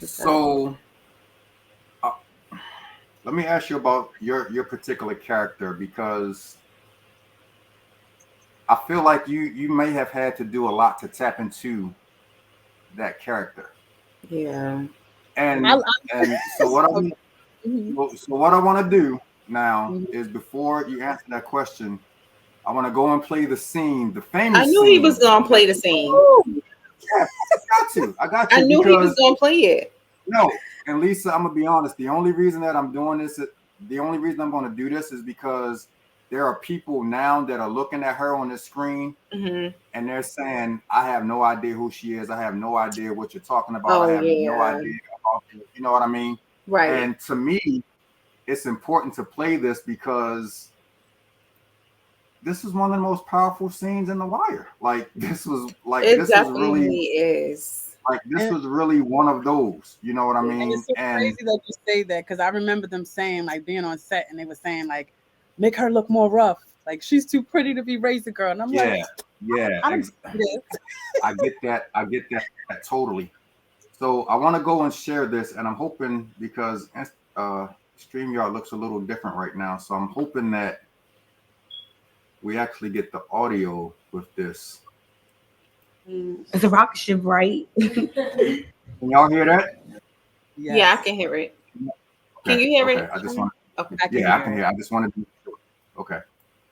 So, let me ask you about your particular character, because I feel like you may have had to do a lot to tap into that character. Yeah. And so what I want to do now is, before you answer that question, I want to go and play the scene, the famous. I knew he was gonna play the scene. Yeah, I got to. I knew he was gonna play it. No, and Lisa, I'm gonna be honest. The only reason that I'm doing this, the only reason I'm gonna do this is because there are people now that are looking at her on the screen, and they're saying, "I have no idea who she is. I have no idea what you're talking about. I have no idea about you." You know what I mean? Right. And to me, it's important to play this because this is one of the most powerful scenes in The Wire. Like, this was like, this definitely is. Like, this was really one of those, you know what I mean? And it's so crazy that you say that, because I remember them saying, like, being on set, and they were saying, like, make her look more rough. Like, she's too pretty to be Razor Girl. And I'm like, I get that totally. So I want to go and share this, and I'm hoping, because StreamYard looks a little different right now, so I'm hoping that we actually get the audio with this. It's a rocket ship, right? Can y'all hear that? Yes. Yeah, I can hear it. Okay. Can you hear it? I just want. Okay. I can hear. I just want to. Okay,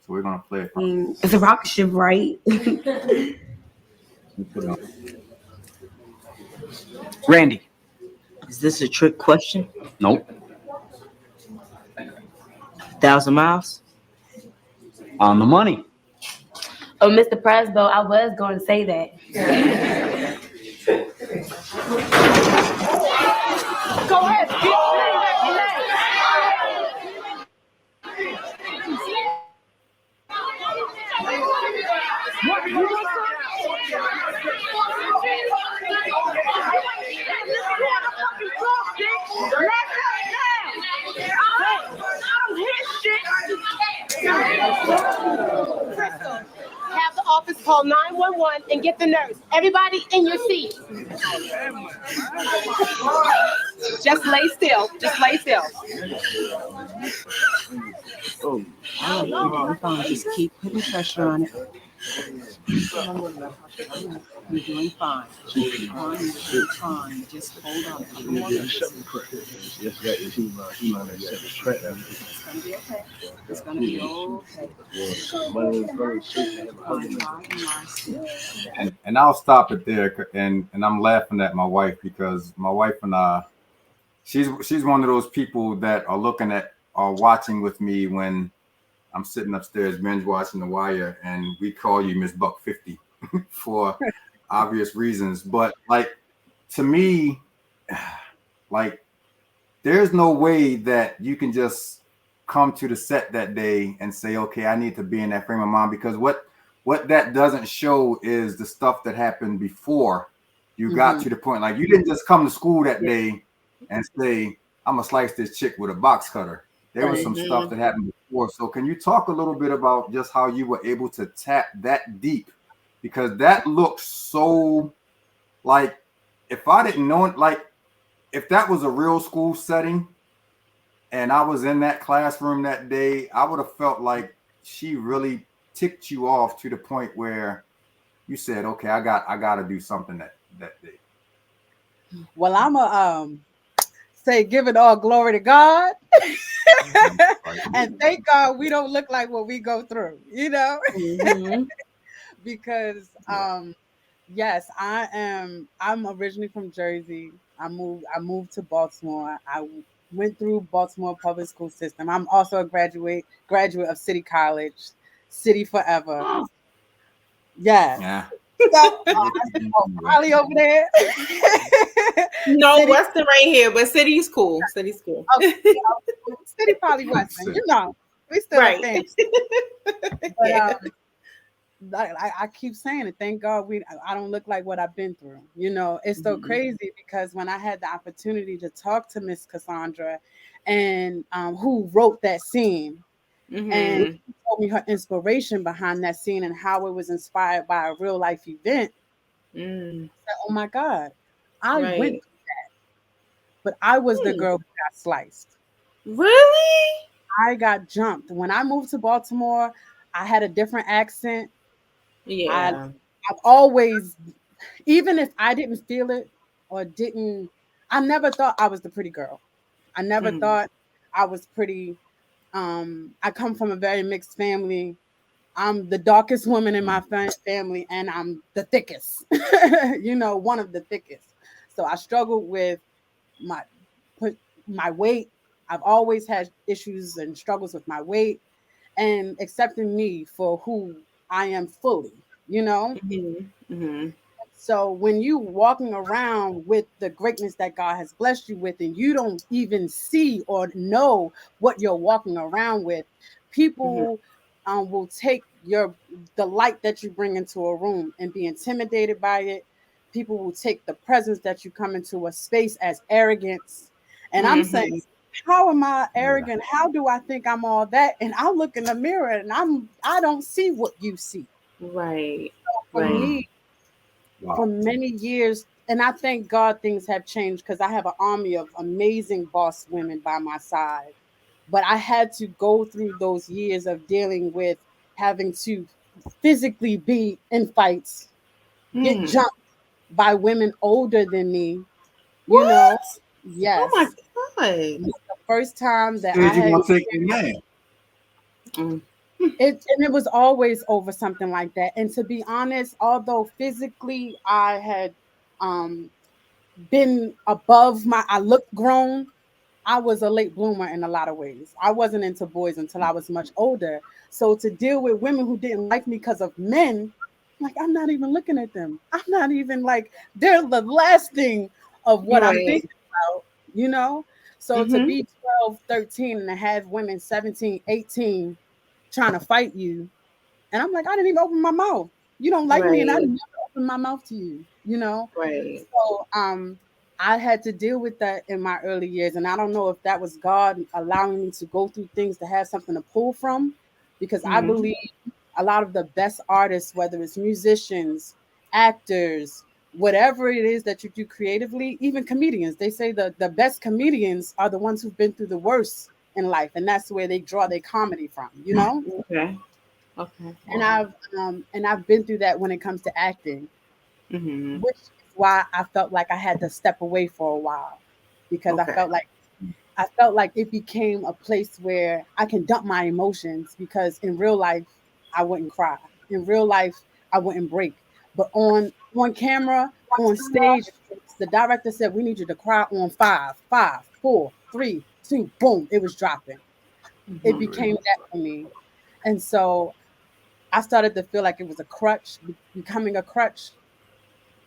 so we're gonna play it. It's a rocket ship, right? Randy, is this a trick question? Nope. 1,000 miles? On the money. Oh, Mr. Presbo, I was going to say that. Go ahead. Have the office call 911 and get the nurse. Everybody in your seat. Just lay still. Just lay still. Just keep putting pressure on it. You're doing fine. You're doing fine. Just hold on. It's gonna be okay. It's gonna be okay. And I'll stop it there. And I'm laughing at my wife, because my wife and she's one of those people that are watching with me when I'm sitting upstairs binge watching The Wire, and we call you Miss Buck 50 for obvious reasons. But like, to me, like, there's no way that you can just come to the set that day and say, okay, I need to be in that frame of mind, because what that doesn't show is the stuff that happened before you got to the point. Like, you didn't just come to school that day and say, I'm gonna slice this chick with a box cutter. There was some stuff that happened before. So can you talk a little bit about just how you were able to tap that deep? Because that looks so, like, if I didn't know it, like, if that was a real school setting and I was in that classroom that day, I would have felt like she really ticked you off to the point where you said, okay, I got to do something that day. Well, I'm a say, give it all glory to God. And thank God we don't look like what we go through, you know? Because yes, I'm originally from Jersey. I moved to Baltimore. I went through Baltimore public school system. I'm also a graduate of City College, City Forever. Yes. Yeah. So, Holly over there. No, City. Western right here, but City's cool. City's cool. Okay. City probably Western. You know, we still right. But, I keep saying it. Thank God I don't look like what I've been through. You know, it's so crazy because when I had the opportunity to talk to Miss Cassandra, and who wrote that scene, and she told me her inspiration behind that scene and how it was inspired by a real life event. I said, oh my God, I went, Right. but I was the girl who got sliced. Really? I got jumped when I moved to Baltimore. I had a different accent. I Yeah. I've always, even if I didn't feel it or didn't, I never thought I was the pretty girl. I never thought I was pretty. I come from a very mixed family. I'm the darkest woman in my family, and I'm the thickest. You know, one of the thickest. So I struggled with my put my weight. I've always had issues and struggles with my weight and accepting me for who I am fully, you know? So when you walking around with the greatness that God has blessed you with, and you don't even see or know what you're walking around with, people will take the light that you bring into a room and be intimidated by it. People will take the presence that you come into a space as arrogance. And I'm saying, how am I arrogant? How do I think I'm all that? And I look in the mirror and I don't see what you see. Right. For Right. me, for many years, and I thank God things have changed because I have an army of amazing boss women by my side. But I had to go through those years of dealing with having to physically be in fights, get jumped by women older than me, you know. What? Oh my Yes. God. The first time that I Said you had gonna take the man. it, and it was always over something like that. And to be honest, although physically I had um been above I looked grown. I was a late bloomer in a lot of ways. I wasn't into boys until I was much older. So to deal with women who didn't like me because of men, like I'm not even looking at them. I'm not even like they're the last thing of what I'm Right. thinking about, you know? So to be 12, 13 and to have women 17, 18 trying to fight you, and I'm like, I didn't even open my mouth. You don't like me, and I Right. never opened my mouth to you, you know? Right. So I had to deal with that in my early years. And I don't know if that was God allowing me to go through things to have something to pull from, because I believe a lot of the best artists, whether it's musicians, actors, whatever it is that you do creatively, even comedians, they say the best comedians are the ones who've been through the worst in life. And that's where they draw their comedy from, you know? Okay. Okay. And I've been through that when it comes to acting, which is why I felt like I had to step away for a while, because Okay. I felt like it became a place where I can dump my emotions, because in real life I wouldn't cry. In real life I wouldn't break. But on camera, on stage, the director said we need you to cry on five, five, four, three, two, boom, it was dropping. It became that for me. And so I started to feel like it was a crutch, becoming a crutch,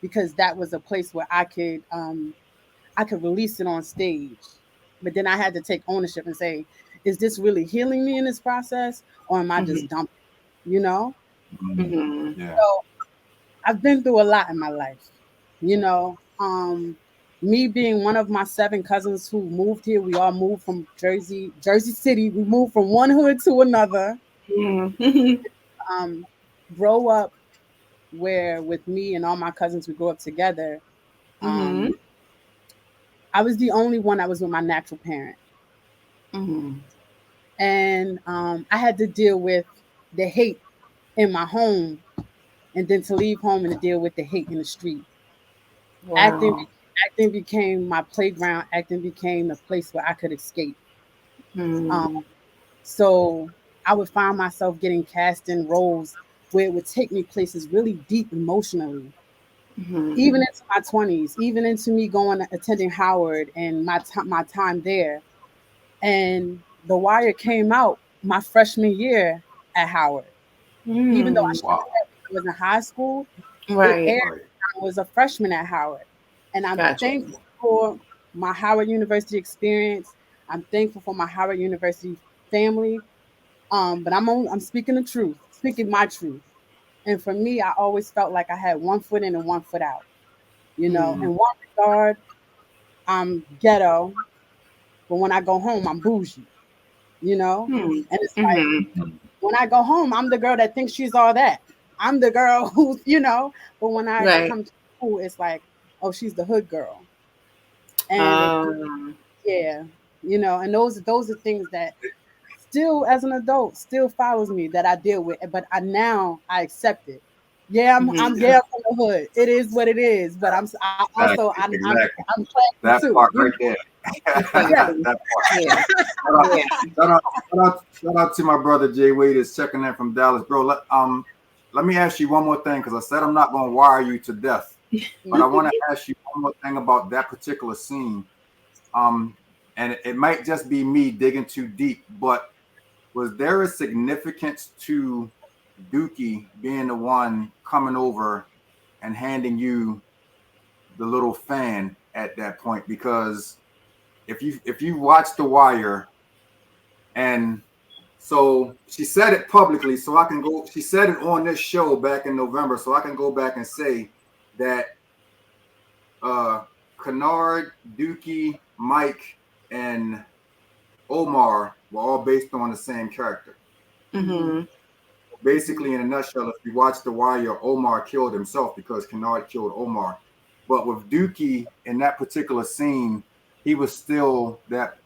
because that was a place where I could release it on stage. But then I had to take ownership and say, is this really healing me in this process, or am I just dumping? You know? Yeah. So I've been through a lot in my life. You know, me being one of my 7 cousins who moved here, we all moved from Jersey City. We moved from one hood to another. Um, grow up where with me and all my cousins, we grew up together. Um, I was the only one that was with my natural parent. And I had to deal with the hate in my home, and then to leave home and to deal with the hate in the street. Acting, Wow. acting became my playground. Acting became a place where I could escape. Um, so I would find myself getting cast in roles where it would take me places really deep emotionally, even into my 20s, even into me going attending Howard and my time there. And The Wire came out my freshman year at Howard. Even though I shot Wow. that when I was in high school, it Right. aired Right. when I was a freshman at Howard. And I'm Gotcha. thankful for my Howard University experience. I'm thankful for my Howard University family. But I'm speaking the truth, speaking my truth. And for me, I always felt like I had one foot in and one foot out. You know, in one regard, I'm ghetto, but when I go home, I'm bougie. You know, and it's like when I go home, I'm the girl that thinks she's all that. I'm the girl who's, you know, but when I come to school, it's like, oh, she's the hood girl. And yeah, you know, and those are things that still, as an adult, still follows me that I deal with, but now I accept it. Yeah, I'm from the hood. It is what it is, but I'm classy that too. part right there. That part. Shout out to my brother Jay Wade is checking in from Dallas, bro. Let me ask you one more thing, because I said I'm not going to wire you to death, but I want to ask you one more thing about that particular scene. And it might just be me digging too deep, but was there a significance to Dookie being the one coming over and handing you the little fan at that point? Because if you watch The Wire, and so she said it publicly, so I can go. She said it on this show back in November, so I can go back and say that Kennard, Dookie, Mike, and Omar were all based on the same character. Basically, in a nutshell, if you watch The Wire, Omar killed himself because Kennard killed Omar. But with Dookie in that particular scene, he was still that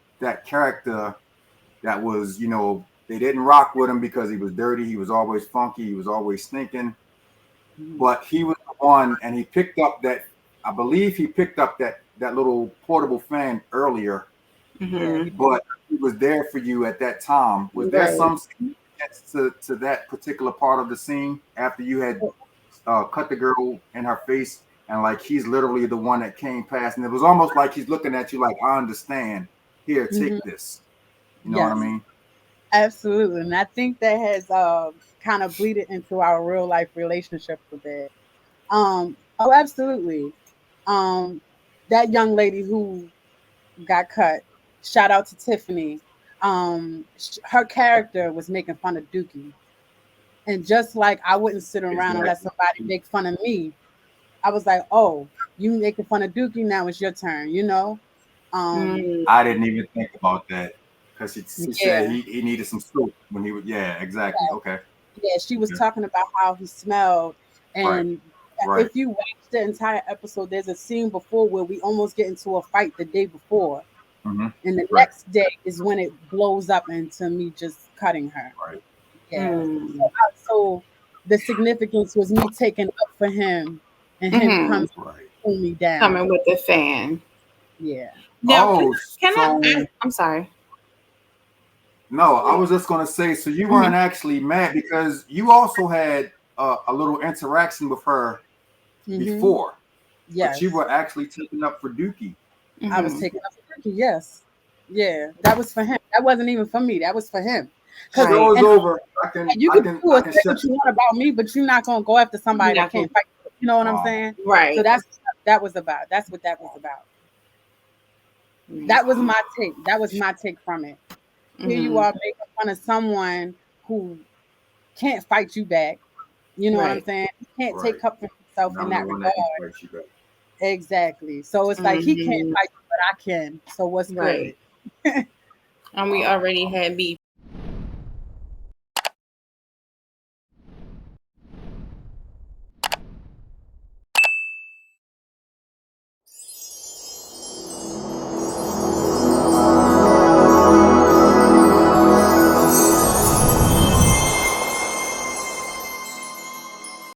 character that was, you know, they didn't rock with him because he was dirty. He was always funky. He was always stinking. But he was the one, and he picked up that, I believe he picked up that little portable fan earlier. But he was there for you at that time. Was there some significance to that particular part of the scene after you had cut the girl in her face, and like he's literally the one that came past, and it was almost like he's looking at you like, I understand. Here, take this. You know what I mean? Absolutely. And I think that has kind of bleeded into our real life relationship a bit. Oh, absolutely. That young lady who got cut, shout out to Tiffany. Her character was making fun of Dookie. And just like I wouldn't sit around and let somebody make fun of me, I was like, oh, you making fun of Dookie, now it's your turn, you know? I didn't even think about that, because she said he needed some soup when he was, exactly. Okay. Yeah, she was talking about how he smelled. And if you watch the entire episode, there's a scene before where we almost get into a fight the day before. And the next day is when it blows up into me just cutting her. So the significance was me taking up for him and him coming to pull me down. Coming with the fan. Yeah. Now, I'm sorry. No, I was just going to say, so you weren't actually mad, because you also had a little interaction with her before. Yes. But you were actually taking up for Dookie. I was taking up for Dookie, yes. Yeah, that was for him. That wasn't even for me. That was for him. Because it was over. You can do what you want about me, but you're not going to go after somebody that can't fight. You know what I'm saying? Right. So that's what that was about. That's what that was about. That was my take. That was my take from it. Here you are making fun of someone who can't fight you back. You know what I'm saying? He can't take up for himself in that regard. Exactly. So it's like he can't fight you, but I can. So what's good? And we already had beef.